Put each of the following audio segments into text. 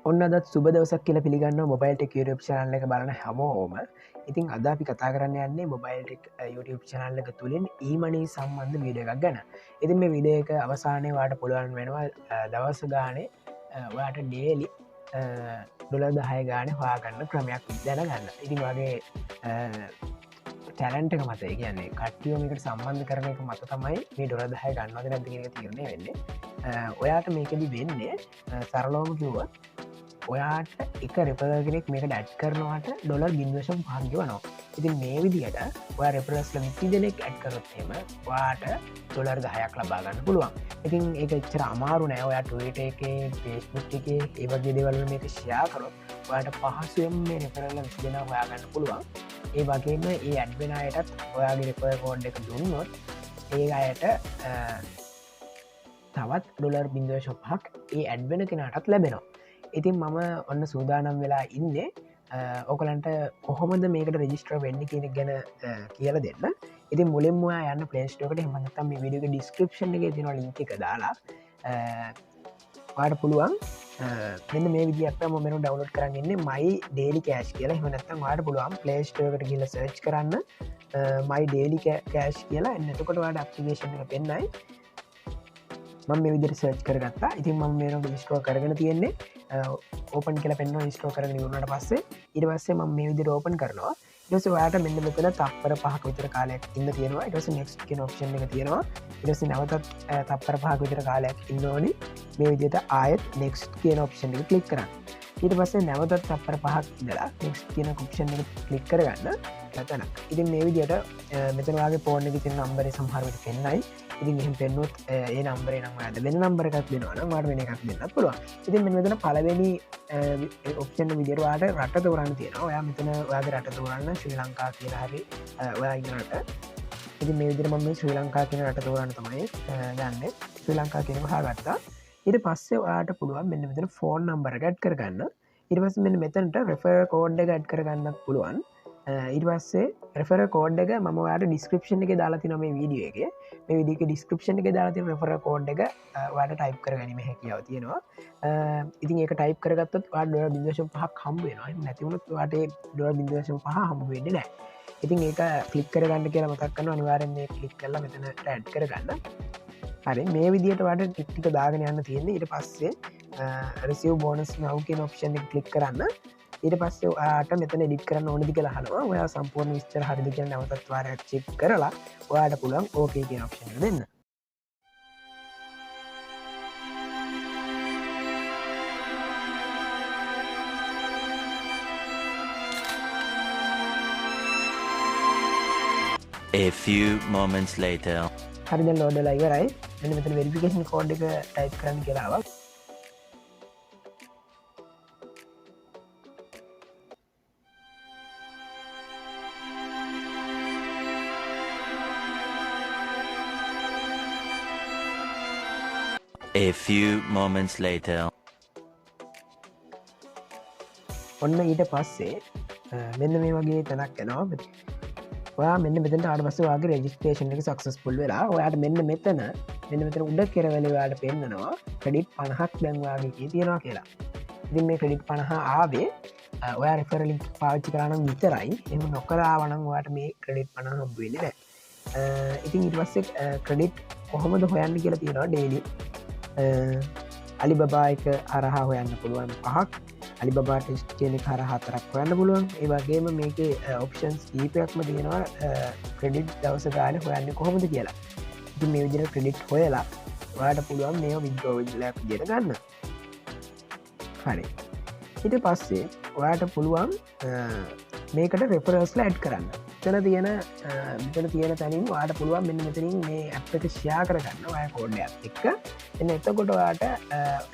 ඔන්න අදත් සුබ දවසක් කියල පිළිගන්න මොබයිල්ටෙක් YouTube චනල්ල එක බලන හැමෝම ඉතින් අද අපි කතා කරන්න යන්නේ මොබයිල්ටෙක් YouTube චනල්ල එක තුළින් ඊමනී සම්බන්ධ වීඩ එකක් ගැන ඉතින් මේ විඩ එක අවසානය වාට පුළුවන් වෙනවා දවස ගානේ වාට ඩේලි ඩොල දහය ගාන හවාගන්න ක්‍රමයක් දැන ගන්න ඉතින් වගේ ටැලන්ට එක මත කියන්නේ කට්ටියෝමිකට සම්බන්ධ කරන එක මත තමයි මේ ඩොලදහය ගන්නවද නැතික තිරණය වෙන්නේ ඔයාට මේකෙදි වෙන්නේ සරලෝම කිව්වත් ඔයාට එක රෙපරගෙනෙක් මේක ඩැට් කරනවාට ඩොලර් බින්වශම් භාග්‍යවනවා ඉතින් මේ විදිහට ඔය රෙපරස්ල විසි දෙනෙක් ඇඩ් කරොත්තේම වාට ඩොලර් දහයක් ලබාගන්න පුළුවන් ඉතින් ඒක එච්චර අමාරු නෑ ඔයා ටට එක පේස්බුට් එක ඒවගේ දෙවල මේක ෂයා කරොත් ඔයාට පහසුවෙන් මේ රෙපරල්ල විසි දෙෙන හොයාගන්න පුළුවන් ඒ වගේම ඒ ඇඩ්වෙන අයටත් ඔයාගේ රෙපර් කෝඩ් එක දුන්නොත් ඒ අයට තවත් ඩොලර් බින්දශප්හක් ඒ ඇඩ්වෙන කෙනටත් ලැබෙනවා ඉතින් මම ඔන්න සූදානම් වෙලා ඉන්න ඕකලන්ට කොහොමද මේකට රෙජිස්ට්‍ර වෙන්න කියන ගැන කියල දෙන්න ඉතින් මුලින්මවා යන්න පලේස්ටෝකට හමනත්තම් මේ විඩියක ඩිස්ක්‍රපෂන් එක තින ලින්ක එක දාලා වාට පුළුවන් මෙන්න මේ විදිත් මෙනු ඩවලෝඩ් කරන්නන්නේ මයි ඩේලි කෑශ් කියලා හමනත්තම් වාට පුළුවන් පලේස්ටෝකට කියල සර්ච් කරන්න මයි ඩේලි කෑශ් කියලා එන්නතකොට වාට අප්ටිවේශන එක පෙන්න්නයි මම මේ විදිහට සර්ච් කරගත්තා ඉතින් මම මේක ඉන්ස්ටෝල් කරගෙන තියෙන්නේ ඕපන් කියලා පෙන්වනවා ඉන්ස්ටෝල් කරගෙන ඉවරනට පස්සේ ඊට පස්සේ මම මේ විදිහට ඕපන් කරනවා ඊට පස්සේ ඔයාලට මෙන්න මෙතන තප්පර 5ක විතර කාලයක් ඉන්න තියෙනවා ඊට පස්සේ next කියන ඔප්ෂන් එක තියෙනවා ඊට පස්සේ නැවතත් තප්පර 5ක විතර කාලයක් ඉන්න ඕනි මේ විදිහට ආයෙත් next කියන ඔප්ෂන් එක ක්ලික් කරන්න ඊට පස්සේ නැවතත් තප්පර 5ක් ඉඳලා next කියන ඔප්ෂන් එක ක්ලික් කරගන්න නැතනක් ඉතින් මේ විදිහට මෙතන වාගේ ෆෝන් එකේ තියෙන නම්බරේ සමහර වෙලට පෙන්නයි ඉතින් එහෙම පෙන්නුවොත් ඒ නම්බරේ නම් ඔයාලට වෙන නම්බර එකක් දෙනවා නම් ඔයාලට වෙන එකක් දෙන්නත් පුළුවන්. ඉතින් මෙන්න මෙතන පළවෙනි ඔප්ෂන් එක විදිහට ඔයාලට රට තෝරන්න තියෙනවා. ඔයා මෙතන ඔයාගේ රට තෝරන්න ශ්‍රී ලංකා කියලා හරි ඔයා ඉන්න රට. ඉතින් මේ විදිහට මම මේ ශ්‍රී ලංකා කියන රට තෝරන්න තමයි ගන්නෙ. ශ්‍රී ලංකා කියන එක හොයාගත්තා. ඊට පස්සේ ඔයාලට පුළුවන් මෙන්න මෙතන ෆෝන් නම්බර එක ඇඩ් කරගන්න. ඊට පස්සේ මෙන්න මෙතනට රෙෆරල් කෝඩ් එක ඇඩ් කරගන්නත් පුළුවන්. ඊට පස්සේ රෙෆර කෝඩ් එක ම යාට ඩිස්ක්‍රපෂන් එක දාලා තින මේ වීඩිය එක මේ විදික ඩිස්ක්‍රපෂන් එක දාලාති රෙෆර කෝඩ් එක වාට ටයිප් කර ගැනීම හැකියාව තියෙනවා ඉතින් ඒක ටයිප් කරගත්තත් වා ඩොල බිදශම් පහක් හම්බුවෙනවා නැතිවුණුත් වාට ඩොල බිදශම් පහ හම්බුවෙන්න නෑ ඉතින් ඒක කලික් කරගන්න කියලා මතක්කන්න අනිවාරෙන් මේ කලික් කරලා මෙතන ටැඩ් කරගන්න හරි මේ විදියට වාට ටික්ටික දාගෙන යන්න තියෙන්නේ ඊට පස්සේ රසිව බෝනස් නව් කියන ඔප්ෂන් එක කලික් කරන්න ඊට පස්සේ ඔයාට මෙතන එඩිට් කරන්න ඕනදි කියලා අහනවා ඔයා සම්පූර්ණ විස්තර හරිද කියලා නැවතත් වාරයක් චෙක් කරලා ඔයාට පුළුවන් ඕකේ කියන ඔප්ෂන් එක දෙන්න. A few moments later. හරි දැන් ලෝඩ් වෙලා ඉවරයි. මෙන්න මෙතන වෙරිෆිකේෂන් කෝඩ් එක ටයිප් කරන්න කියලා ආවා. A few moments later. ඔන්න ඊට පස්සේ මෙන්න මේ වගේ තැනක් එනවා ඔයා මෙන්න මෙතන ආට පස්සේ ඔයාගේ රෙජිස්ට්‍රේෂන් එක සක්සස්ෆුල් වෙලා ඔයාට මෙන්න මෙතන උඩ කෙරවල ඔයාලට පෙන්නනවා ක්‍රෙඩිට් 50ක් දැන් ඔයාගේ තියෙනවා කියලා. ඉතින් මේ ක්‍රෙඩිට් 50 ආවේ ඔයා රෙෆරල් ලින්ක් පාවිච්චි කරා නම් විතරයි. එහෙම නොකරා නම් ඔයාට මේ ක්‍රෙඩිට් 50 හම්බ වෙන්නේ නැහැ. ඉතින් ඊට පස්සේ ක්‍රෙඩිට් කොහොමද හොයන්න කියලා තියෙනවා ඩේලි අලිබබා එක හරහා හොයන්න පුළුවන් 5ක් අලිබබා ටෙස්ට් කියන එක හරහා 4ක් හොයන්න පුළුවන් ඒ වගේම මේකේ ඔප්ෂන්ස් කීපයක්ම තියෙනවා ක්‍රෙඩිට් දවස ගානේ හොයන්නේ කොහොමද කියලා ඉතින් මේ විදිහට ක්‍රෙඩිට් හොයලා ඔයාලට පුළුවන් මේව විත්ඩ්‍රෝ විදිහට විදිහට ගන්න හරි ඊට පස්සේ ඔයාලට පුළුවන් මේකට රෙෆරන්ස්ලා ඇඩ් කරන්න මෙතන තියෙන තැනින් ඔයාලට පුළුවන් මෙන්න මෙතනින් මේ ඇප් එක ෂෙයා කරගන්න ඔයා කෝඩ් එකත් එක්ක එන්න එතකොට ඔයාට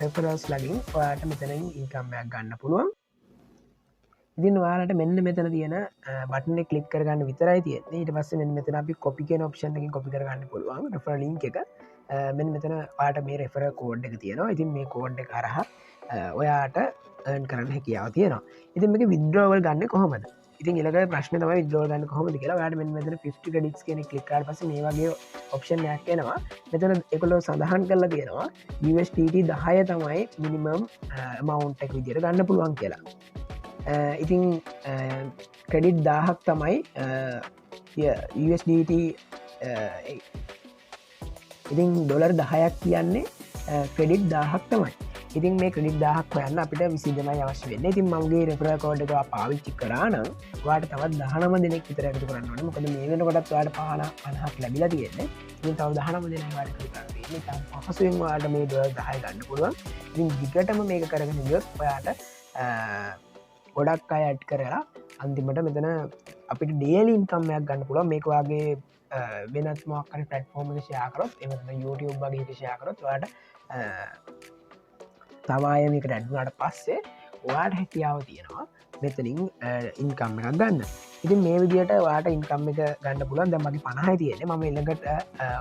රෙෆරන්ස් ලගින් ඔයාට මෙතනින් ඉන්කම් එකක් ගන්න පුළුවන් ඉතින් ඔයාලට මෙන්න මෙතන තියෙන බටන් එක ක්ලික් කරගන්න විතරයි තියෙන්නේ ඊට පස්සේ මෙන්න මෙතන අපි කොපි කියන ඔප්ෂන් එකකින් කොපි කරගන්න පුළුවන් රෙෆරල් ලින්ක් එක මෙන්න මෙතන ඔයාට මේ රෙෆරල් කෝඩ් එක තියෙනවා ඉතින් මේ කෝඩ් එක හරහා ඔයාට earn කරන්න හැකියාව තියෙනවා ඉතින් මේක විත්ඩ්‍රෝවල් ගන්න කොහොමද ඉතින් එලක ප්‍රශ්න තම විදෝගන්න කොහොමද කියලා වැඩ මෙතන 50 ක්‍රඩික්ස් කියන කලික්කාඩ පස මේ වගේ ඔප්ෂන් යක්කෙනවා මෙතන එකොලෝ සඳහන් කරලා තියෙනවා USDT 10 තමයි මිනිමම් මවුන්ටක් විදිර ගන්න පුළුවන් කියලා ඉතින් ක්‍රඩිට් 1000ක් තමයි USDT ඉතින් ඩොලර් 10ක් කියන්නේ ක්‍රඩිට් 1000ක් තමයි ඉතින් මේ ක්‍රඩිට් 1000ක් හොයන්න අපිට 20 දෙනයි අවශ්‍ය වෙන්නේ ඉතින් මගේ රෙෆරල් කෝඩ් එක පාවිච්චි කරා නම් ඔයාට තවත් 19 දෙනෙක් විතර එකතු කරන්න ඕනේ මොකද මේ වෙනකොටත් ඔයාලට 50ක් ලැබිලා තියෙන්නේ ඉතින් තව 19 දෙනෙක් ඔයාලට එකතු කරන්න තියෙන්නේ ඉතින් පහසුවෙන් ඔයාලට මේ ඩොලර් 10 ගන්න පුළුවන් ඉතින් දිගටම මේක කරගෙන ගියොත් ඔයාට ගොඩක් අය ඇඩ් කරලා අන්තිමට මෙතන අපිට ඩේලි ඉන්කම් එකක් ගන්න පුළුවන් මේක වගේ වෙනත් මොකක්හරි ප්ලැට්ෆෝම් එක ෂෙයා කරොත් එහෙම YouTube වගේ එක ෂෙයා කරොත් ඔයාට තවාය මේකට ඇඩ් වුණාට පස්සේ ඔයාට හැකියාව තියෙනවා මෙතනින් ඉන්කම් එකක් ගන්න ඉතින් මේ විදියට ඔයාට ඉන්කම් එක ගන්න පුළුවන් දැන් මගේ 50යි තියෙන්නේ මම ඊළඟට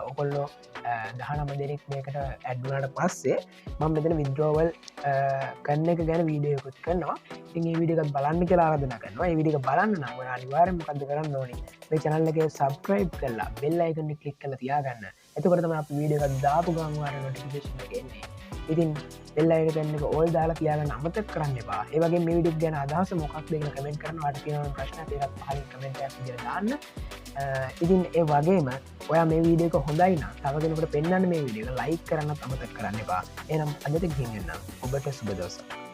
ඔයගොල්ලෝ 19 දෙනෙක් මේකට ඇඩ් වුණාට පස්සේ මම මෙතන withdrawal කරන එක ගැන වීඩියෝ එකක් කරනවා ඉතින් මේ වීඩියෝ එකත් බලන්න කියලා ආරාධනා කරනවා මේ වීඩියෝ එක බලන්න නම් ඔයා අනිවාර්යෙන්ම මොකද්ද කරන්න ඕනේ මේ channel එකේ subscribe කරලා bell icon එක click කරලා තියාගන්න එතකොට තමයි අපි වීඩියෝ එකක් දාපු ගමන් ඔයාලට notification එක එන්නේ ඉතින් බෙල් අයිකන් එක ඕල් දාලා තියාගන්න අමතක කරන්න එපා ඒ වගේ මේ වීඩියෝ ගැන අදහස මොකක්ද කියලා කමෙන්ට් කරන්න ඔයාලට තියෙන ප්‍රශ්න ඒකත් පහලින් කමෙන්ට් එකක් විදිහට දාන්න ඉතින් ඒ වගේම ඔයා මේ වීඩියෝ එක හොඳයි නම් තව කෙනෙකුට පෙන්වන්න මේ වීඩියෝ එක ලයික් කරන්නත් අමතක කරන්න එපා එහෙනම් අදට ගිහින් එන්න ඔබට සුබ දවසක්